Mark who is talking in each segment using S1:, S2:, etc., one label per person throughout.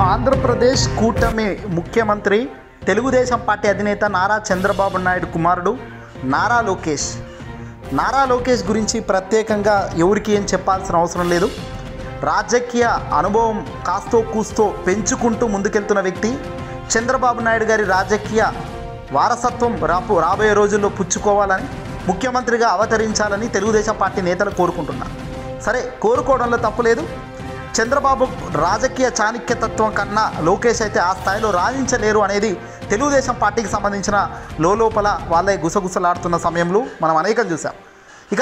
S1: ఆంధ్రప్రదేశ్ కూటమి ముఖ్యమంత్రి తెలుగుదేశం పార్టీ అధినేత నారా చంద్రబాబు నాయుడు కుమారుడు నారా లోకేష్ గురించి ప్రత్యేకంగా ఎవరికి ఏం చెప్పాల్సిన అవసరం లేదు. రాజకీయ అనుభవం కాస్తో కూస్తో పెంచుకుంటూ ముందుకెళ్తున్న వ్యక్తి. చంద్రబాబు నాయుడు గారి రాజకీయ వారసత్వం రాబోయే రోజుల్లో పుచ్చుకోవాలని, ముఖ్యమంత్రిగా అవతరించాలని తెలుగుదేశం పార్టీ నేతలు కోరుకుంటున్నారు. సరే, కోరుకోవడంలో తప్పులేదు. చంద్రబాబు రాజకీయ చాణక్యతత్వం కన్నా లోకేష్ అయితే ఆ స్థాయిలో రాణించలేరు అనేది తెలుగుదేశం పార్టీకి సంబంధించిన లోపల వాళ్ళే గుసగుసలాడుతున్న సమయంలో మనం అనేకం చూసాం. ఇక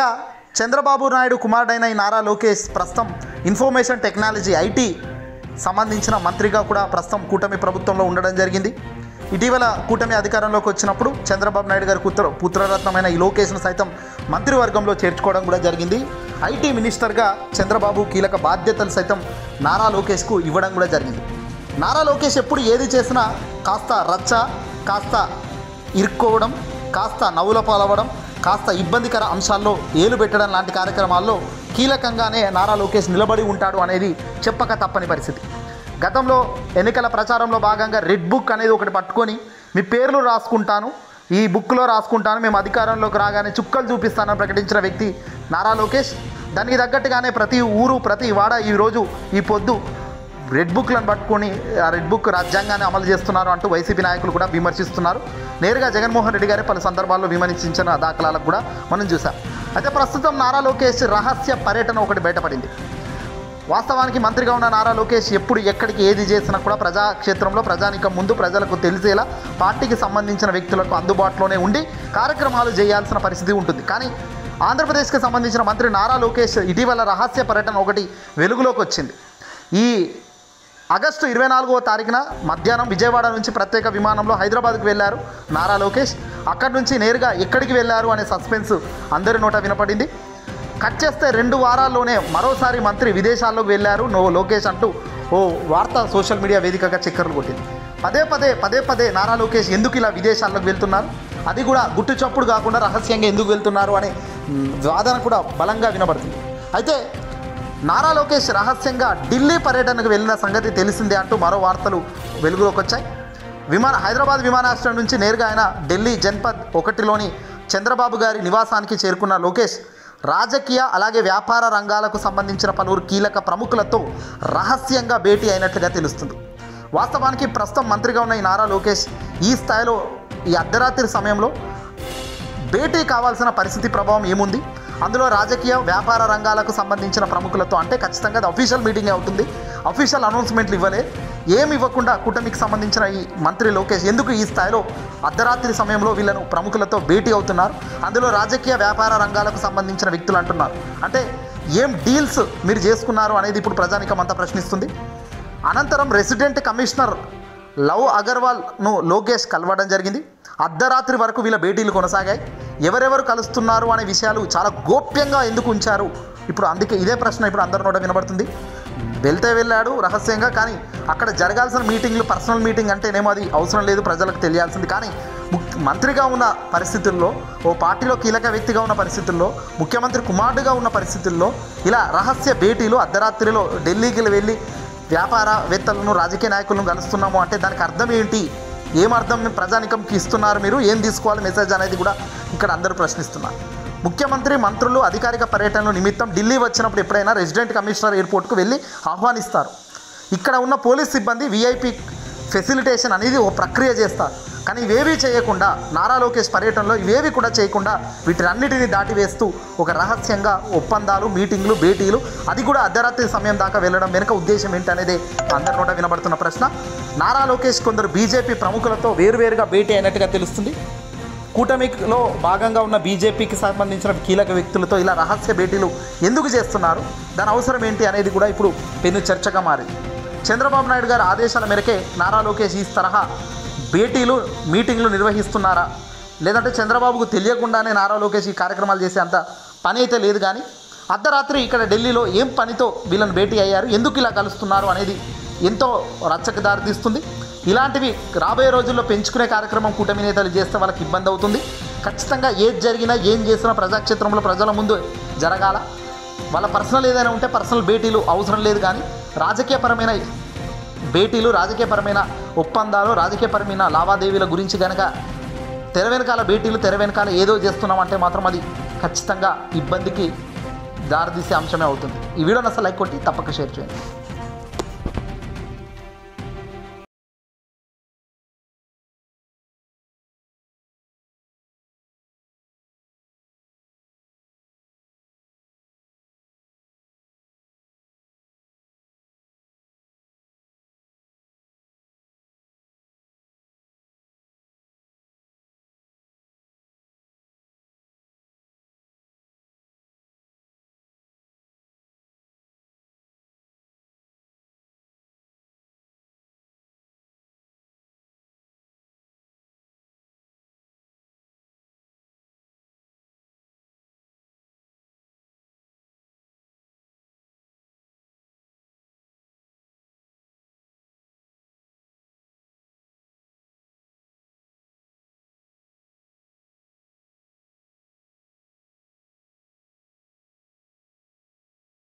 S1: చంద్రబాబు నాయుడు కుమారుడైన ఈ నారా లోకేష్ ప్రస్తుతం ఇన్ఫర్మేషన్ టెక్నాలజీ ఐటీ సంబంధించిన మంత్రిగా కూడా ప్రస్తుతం కూటమి ప్రభుత్వంలో ఉండడం జరిగింది. ఇటీవల కూటమి అధికారంలోకి వచ్చినప్పుడు చంద్రబాబు నాయుడు గారి పుత్రరత్నమైన ఈ లోకేష్ను సైతం మంత్రివర్గంలో చేర్చుకోవడం కూడా జరిగింది. ఐటీ మినిస్టర్గా చంద్రబాబు కీలక బాధ్యతలు సైతం నారా లోకేష్కు ఇవ్వడం కూడా జరిగింది. నారా లోకేష్ ఎప్పుడు ఏది చేసినా కాస్త రచ్చ, కాస్త ఇరుక్కోవడం, కాస్త నవ్వుల పాలవడం, కాస్త ఇబ్బందికర అంశాల్లో ఏలు పెట్టడం లాంటి కార్యక్రమాల్లో కీలకంగానే నారా లోకేష్ నిలబడి ఉంటాడు అనేది చెప్పక తప్పని పరిస్థితి. గతంలో ఎన్నికల ప్రచారంలో భాగంగా రెడ్ బుక్ అనేది ఒకటి పట్టుకొని మీ పేర్లు రాసుకుంటాను, ఈ బుక్లో రాసుకుంటాను, మేము అధికారంలోకి రాగానే చుక్కలు చూపిస్తానని ప్రకటించిన వ్యక్తి నారా లోకేష్. దానికి తగ్గట్టుగానే ప్రతి ఊరు, ప్రతి వాడ ఈరోజు ఈ పొద్దు రెడ్ బుక్లను పట్టుకొని ఆ రెడ్ బుక్ రాజ్యాంగాన్ని అమలు చేస్తున్నారు అంటూ వైసీపీ నాయకులు కూడా విమర్శిస్తున్నారు. నేరుగా జగన్మోహన్ రెడ్డి గారే పలు సందర్భాల్లో విమర్శించిన దాఖలాలకు కూడా మనం చూసాం. అయితే ప్రస్తుతం నారా లోకేష్ రహస్య పర్యటన ఒకటి బయటపడింది. వాస్తవానికి మంత్రిగా ఉన్న నారా లోకేష్ ఎప్పుడు ఎక్కడికి ఏది చేసినా కూడా ప్రజాక్షేత్రంలో ప్రజానికం ముందు ప్రజలకు తెలిసేలా పార్టీకి సంబంధించిన వ్యక్తులకు అందుబాటులోనే ఉండి కార్యక్రమాలు చేయాల్సిన పరిస్థితి ఉంటుంది. కానీ ఆంధ్రప్రదేశ్కి సంబంధించిన మంత్రి నారా లోకేష్ ఇటీవల రహస్య పర్యటన ఒకటి వెలుగులోకి వచ్చింది. ఈ ఆగస్టు 24వ తారీఖున మధ్యాహ్నం విజయవాడ నుంచి ప్రత్యేక విమానంలో హైదరాబాద్కు వెళ్ళారు నారా లోకేష్. అక్కడి నుంచి నేరుగా ఎక్కడికి వెళ్ళారు అనే సస్పెన్స్ అందరి నోట వినపడింది. కట్ చేస్తే 2 వారాల్లోనే మరోసారి మంత్రి విదేశాల్లోకి వెళ్ళారు లోకేష్ అంటూ ఓ వార్త సోషల్ మీడియా వేదికగా చక్కర్లు కొట్టింది. పదే పదే నారా లోకేష్ ఎందుకు ఇలా విదేశాల్లోకి వెళ్తున్నారు, అది కూడా గుట్టు చప్పుడు కాకుండా రహస్యంగా ఎందుకు వెళ్తున్నారు అనే వాదన కూడా బలంగా వినబడుతుంది. అయితే నారా లోకేష్ రహస్యంగా ఢిల్లీ పర్యటనకు వెళ్ళిన సంగతి తెలిసిందే అంటూ మరో వార్తలు వెలుగులోకి వచ్చాయి. హైదరాబాద్ విమానాశ్రయం నుంచి నేరుగా ఆయన ఢిల్లీ జన్పద్ 1లోని చంద్రబాబు గారి నివాసానికి చేరుకున్న లోకేష్ రాజకీయ అలాగే వ్యాపార రంగాలకు సంబంధించిన పలువురు కీలక ప్రముఖులతో రహస్యంగా భేటీ అయినట్లుగా తెలుస్తుంది. వాస్తవానికి ప్రస్తుతం మంత్రిగా ఉన్న ఈ నారా లోకేష్ ఈ స్థాయిలో ఈ అర్ధరాత్రి సమయంలో భేటీ కావాల్సిన పరిస్థితి ప్రభావం ఏముంది? అందులో రాజకీయ వ్యాపార రంగాలకు సంబంధించిన ప్రముఖులతో అంటే ఖచ్చితంగా అది అఫీషియల్ మీటింగ్ అవుతుంది. అఫీషియల్ అనౌన్స్మెంట్లు ఇవ్వలే, ఏమి ఇవ్వకుండా కూటమికి సంబంధించిన ఈ మంత్రి లోకేష్ ఎందుకు ఈ స్థాయిలో అర్ధరాత్రి సమయంలో వీళ్ళను ప్రముఖులతో భేటీ అవుతున్నారు? అందులో రాజకీయ వ్యాపార రంగాలకు సంబంధించిన వ్యక్తులు అంటున్నారు. అంటే ఏం డీల్స్ మీరు చేసుకున్నారు అనేది ఇప్పుడు ప్రజానికం అంతా ప్రశ్నిస్తుంది. అనంతరం రెసిడెంట్ కమిషనర్ లవ్ అగర్వాల్ను లోకేష్ కలవడం జరిగింది. అర్ధరాత్రి వరకు వీళ్ళ భేటీలు కొనసాగాయి. ఎవరెవరు కలుస్తున్నారు అనే విషయాలు చాలా గోప్యంగా ఎందుకు ఉంచారు? ఇప్పుడు అందుకే ఇదే ప్రశ్న ఇప్పుడు అందరి నోట వినబడుతుంది. వెళ్ళాడు రహస్యంగా, కానీ అక్కడ జరగాల్సిన మీటింగ్లు పర్సనల్ మీటింగ్ అంటేనేమో అది అవసరం లేదు, ప్రజలకు తెలియాల్సింది. కానీ మంత్రిగా ఉన్న పరిస్థితుల్లో, ఓ పార్టీలో కీలక వ్యక్తిగా ఉన్న పరిస్థితుల్లో, ముఖ్యమంత్రి కుమారుడుగా ఉన్న పరిస్థితుల్లో ఇలా రహస్య భేటీలు అర్ధరాత్రిలో ఢిల్లీకి వెళ్ళి వ్యాపారవేత్తలను, రాజకీయ నాయకులను కలుస్తున్నాము అంటే దానికి అర్థం ఏంటి? ఏమర్థం ప్రజానికంకి ఇస్తున్నారు మీరు? ఏం తీసుకోవాలి మెసేజ్ అనేది కూడా ఇక్కడ అందరూ ప్రశ్నిస్తున్నారు. ముఖ్యమంత్రి మంత్రులు అధికారిక పర్యటనల నిమిత్తం ఢిల్లీ వచ్చినప్పుడు ఎప్పుడైనా రెసిడెంట్ కమిషనర్ ఎయిర్పోర్ట్కు వెళ్ళి ఆహ్వానిస్తారు. ఇక్కడ ఉన్న పోలీస్ సిబ్బంది విఐపి ఫెసిలిటేషన్ అనేది ఓ ప్రక్రియ చేస్తారు. కానీ ఇవేవీ చేయకుండా నారా లోకేష్ పర్యటనలో ఇవేవి కూడా చేయకుండా వీటినన్నిటిని దాటివేస్తూ ఒక రహస్యంగా ఒప్పందాలు, మీటింగ్లు, భేటీలు, అది కూడా అర్ధరాత్రి సమయం దాకా వెళ్ళడం వెనుక ఉద్దేశం ఏంటనేదే అందరి నోట వినబడుతున్న ప్రశ్న. నారా లోకేష్ కొందరు బీజేపీ ప్రముఖులతో వేరువేరుగా భేటీ అయినట్టుగా తెలుస్తుంది. కూటమిలో భాగంగా ఉన్న బీజేపీకి సంబంధించిన కీలక వ్యక్తులతో ఇలా రహస్య భేటీలు ఎందుకు చేస్తున్నారు, దాని అవసరం ఏంటి అనేది కూడా ఇప్పుడు పెను చర్చగా మారింది. చంద్రబాబు నాయుడు గారి ఆదేశాల మేరకే నారా లోకేష్ ఈ తరహా భేటీలు, మీటింగ్లు నిర్వహిస్తున్నారా, లేదంటే చంద్రబాబుకు తెలియకుండానే నారా లోకేష్ ఈ కార్యక్రమాలు చేసే అంత పని అయితే లేదు. కానీ అర్ధరాత్రి ఇక్కడ ఢిల్లీలో ఏం పనితో వీళ్ళని భేటీ అయ్యారు, ఎందుకు ఇలా కలుస్తున్నారు అనేది ఎంతో రచ్చకు దారితీస్తుంది. ఇలాంటివి రాబోయే రోజుల్లో పెంచుకునే కార్యక్రమం కూటమి నేతలు చేస్తే వాళ్ళకి ఇబ్బంది అవుతుంది. ఖచ్చితంగా ఏది జరిగినా ఏం చేసినా ప్రజాక్షేత్రంలో ప్రజల ముందు జరగాల. వాళ్ళ పర్సనల్ ఏదైనా ఉంటే పర్సనల్ భేటీలు అవసరం లేదు, కానీ రాజకీయపరమైన భేటీలు, రాజకీయపరమైన ఒప్పందాలు, రాజకీయపరమైన లావాదేవీల గురించి కనుక తెర వెనకాల భేటీలు, తెర వెనకాల ఏదో చేస్తున్నామంటే మాత్రం అది ఖచ్చితంగా ఇబ్బందికి దారితీసే అంశమే అవుతుంది. ఈ వీడియోని అసలు లైక్ కొట్టి తప్పక షేర్ చేయండి.